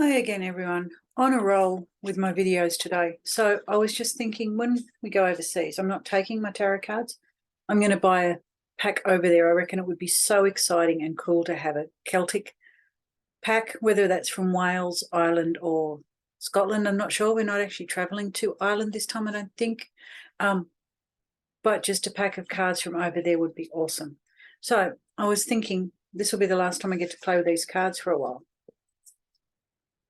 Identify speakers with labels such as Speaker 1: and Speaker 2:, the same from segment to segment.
Speaker 1: Hi again, everyone. On a roll with my videos today. So I was just thinking, when we go overseas, I'm not taking my tarot cards. I'm going to buy a pack over there. I reckon it would be so exciting and cool to have a Celtic pack, whether that's from Wales, Ireland, or Scotland. I'm not sure. We're not actually traveling to Ireland this time, I don't think. But just a pack of cards from over there would be awesome. So I was thinking this will be the last time I get to play with these cards for a while.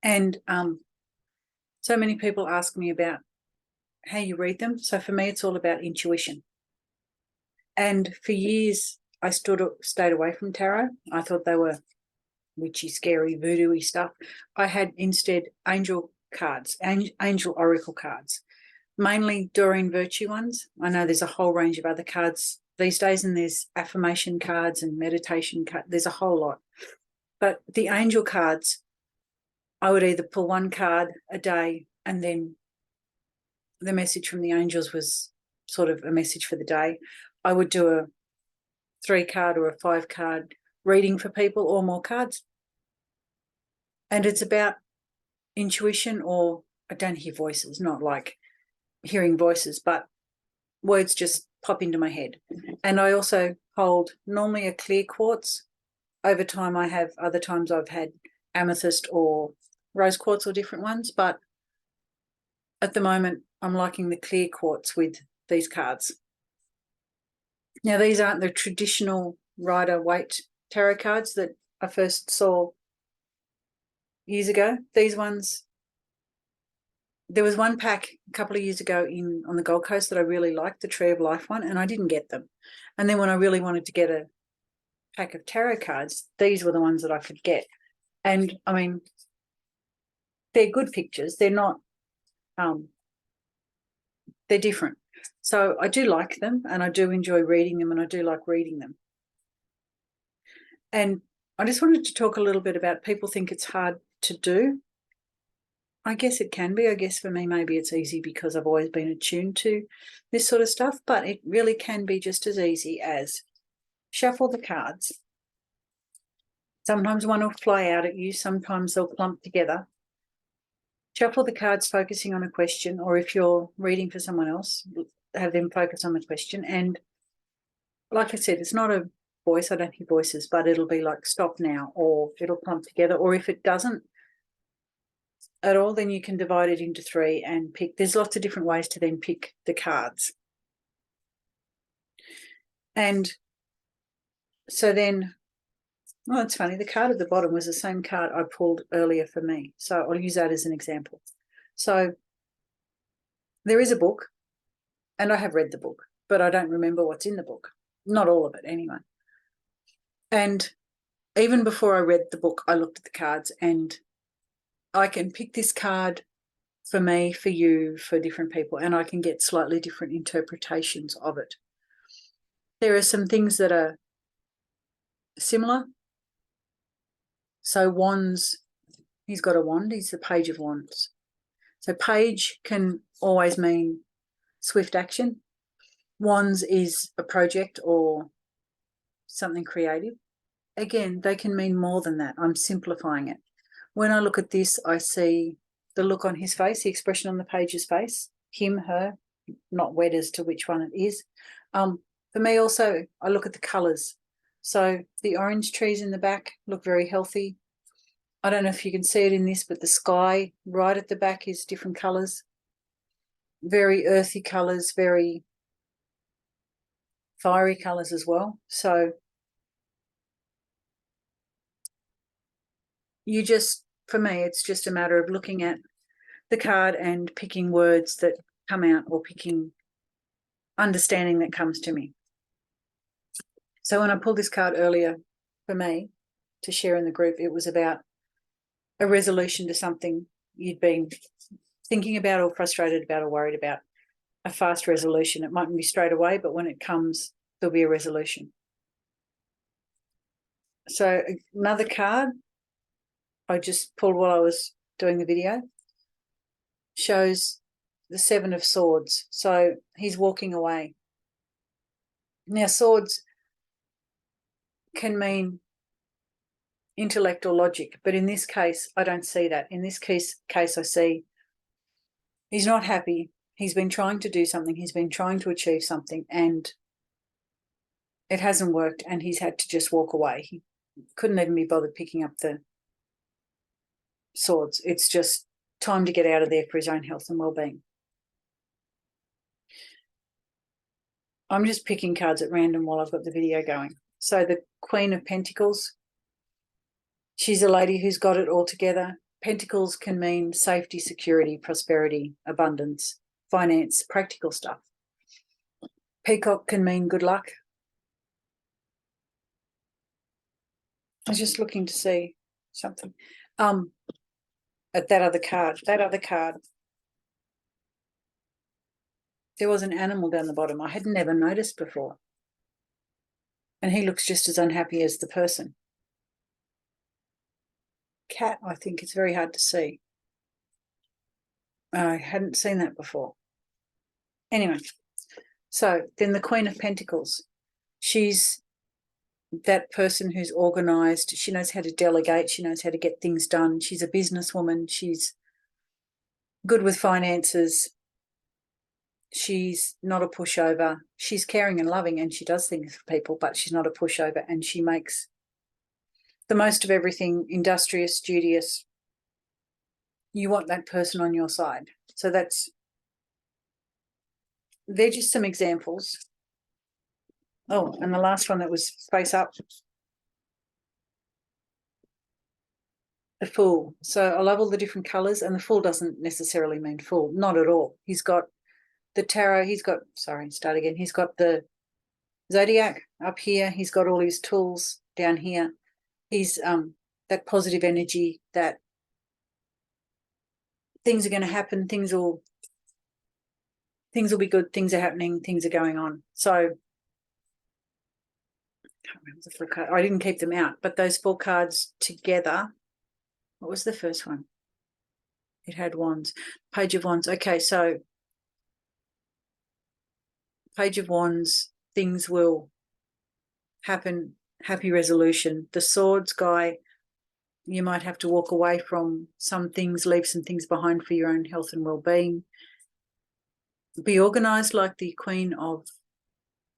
Speaker 1: And so many people ask me about how you read them. So for me, it's all about intuition. And for years, I stayed away from tarot. I thought they were witchy, scary, voodoo-y stuff. I had instead angel cards, angel oracle cards, mainly Doreen Virtue ones. I know there's a whole range of other cards these days, and there's affirmation cards and meditation cards. There's a whole lot. But the angel cards, I would either pull one card a day, and then the message from the angels was sort of a message for the day. I would do a 3-card or a 5-card reading for people, or more cards. And it's about intuition, or I don't hear voices, not like hearing voices, but words just pop into my head. And I also hold normally a clear quartz. Over time I have, other times I've had amethyst or rose quartz or different ones, but at the moment I'm liking the clear quartz with these cards. Now, these aren't the traditional Rider-Waite tarot cards that I first saw years ago. These ones, there was one pack a couple of years ago on the Gold Coast that I really liked, the Tree of Life one, and I didn't get them. And then when I really wanted to get a pack of tarot cards, these were the ones that I could get. And I mean, they're good pictures. They're not, they're different. So I do like them, and I do enjoy reading them, and I do like reading them. And I just wanted to talk a little bit about, people think it's hard to do. I guess it can be. I guess for me, maybe it's easy because I've always been attuned to this sort of stuff, but it really can be just as easy as shuffle the cards. Sometimes one will fly out at you. Sometimes they'll clump together. Shuffle the cards focusing on a question, or if you're reading for someone else, have them focus on the question. And like I said, it's not a voice. I don't hear voices, but it'll be like, stop now, or it'll clump together. Or if it doesn't at all, then you can divide it into 3 and pick. There's lots of different ways to then pick the cards. And so then, well, it's funny, the card at the bottom was the same card I pulled earlier for me. So I'll use that as an example. So there is a book, and I have read the book, but I don't remember what's in the book. Not all of it anyway. And even before I read the book, I looked at the cards, and I can pick this card for me, for you, for different people, and I can get slightly different interpretations of it. There are some things that are similar. So wands, he's got a wand, he's the Page of Wands. So page can always mean swift action. Wands is a project or something creative. Again, they can mean more than that. I'm simplifying it. When I look at this, I see the look on his face, the expression on the page's face, him, her, not wed as to which one it is. For me also, I look at the colours. So the orange trees in the back look very healthy. I don't know if you can see it in this, but the sky right at the back is different colours. Very earthy colours, very fiery colours as well. So you just, for me, it's just a matter of looking at the card and picking words that come out, or picking understanding that comes to me. So when I pulled this card earlier for me to share in the group, it was about a resolution to something you'd been thinking about, or frustrated about, or worried about. A fast resolution. It mightn't be straight away, but when it comes, there'll be a resolution. So another card I just pulled while I was doing the video shows the 7 of Swords. So he's walking away. Now, swords can mean intellect or logic. But in this case, I don't see that. In this case, I see he's not happy. He's been trying to do something. He's been trying to achieve something, and it hasn't worked, and he's had to just walk away. He couldn't even be bothered picking up the swords. It's just time to get out of there for his own health and well-being. I'm just picking cards at random while I've got the video going. So the Queen of Pentacles, she's a lady who's got it all together. Pentacles can mean safety, security, prosperity, abundance, finance, practical stuff. Peacock can mean good luck. I was just looking to see something. At that other card, there was an animal down the bottom I had never noticed before. And he looks just as unhappy as the person. Cat, I think. It's very hard to see. I hadn't seen that before. Anyway, so then the Queen of Pentacles. She's that person who's organised. She knows how to delegate. She knows how to get things done. She's a businesswoman. She's good with finances. She's not a pushover. She's caring and loving, and she does things for people, but she's not a pushover, and she makes the most of everything, industrious, studious. You want that person on your side. So they're just some examples. Oh, and the last one that was face up. The Fool. So I love all the different colours, and the Fool doesn't necessarily mean fool. Not at all. He's got the tarot. He's got the zodiac up here. He's got all his tools down here. He's that positive energy, that things are going to happen, things will be good, things are happening, things are going on. So I can't remember the 4 cards. I didn't keep them out, but those 4 cards together. What was the first one? It had Wands. Page of Wands. Okay, so Page of Wands, things will happen, happy resolution. The Swords guy, you might have to walk away from some things, leave some things behind for your own health and well-being. Be organised like the Queen of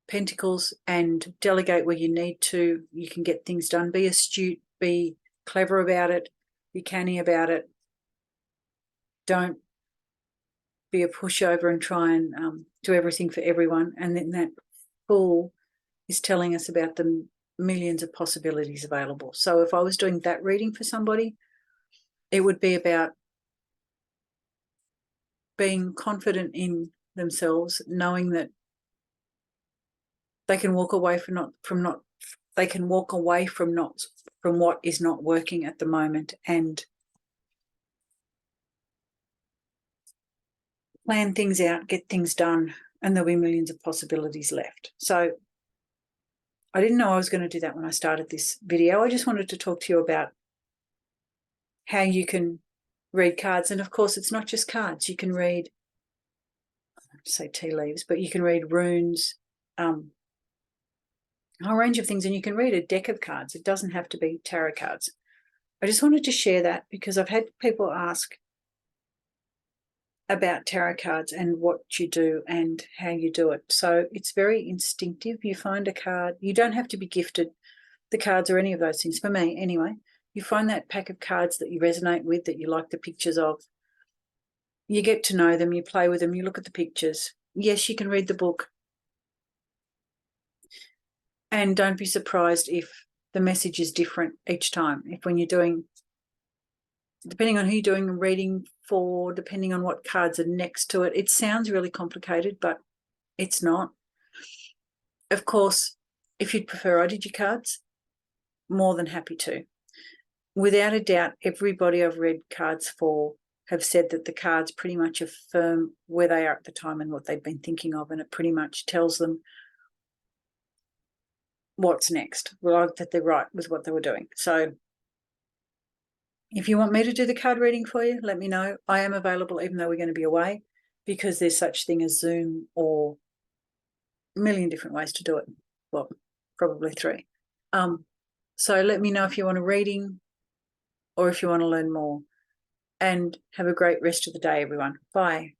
Speaker 1: Pentacles and delegate where you need to. You can get things done. Be astute, be clever about it, be canny about it. Don't be a pushover and try and do everything for everyone. And then that Fool is telling us about the millions of possibilities available. So if I was doing that reading for somebody, it would be about being confident in themselves, knowing that they can walk away from what is not working at the moment, and plan things out, get things done, and there'll be millions of possibilities left. So I didn't know I was going to do that when I started this video. I just wanted to talk to you about how you can read cards. And of course, it's not just cards. You can read, I don't say tea leaves, but you can read runes, a whole range of things, and you can read a deck of cards. It doesn't have to be tarot cards. I just wanted to share that because I've had people ask about tarot cards and what you do and how you do it. So it's very instinctive. You find a card. You don't have to be gifted the cards or any of those things. For me, anyway, you find that pack of cards that you resonate with, that you like the pictures of. You get to know them. You play with them. You look at the pictures. Yes, you can read the book. And don't be surprised if the message is different each time. If when you're doing, depending on who you're doing a reading for, depending on what cards are next to it, it sounds really complicated, but it's not. Of course, if you'd prefer I did your cards, more than happy to. Without a doubt, everybody I've read cards for have said that the cards pretty much affirm where they are at the time and what they've been thinking of, and it pretty much tells them what's next, like that they're right with what they were doing. So if you want me to do the card reading for you, let me know. I am available even though we're going to be away, because there's such thing as Zoom or a million different ways to do it. Well, probably 3. So let me know if you want a reading or if you want to learn more. And have a great rest of the day, everyone. Bye.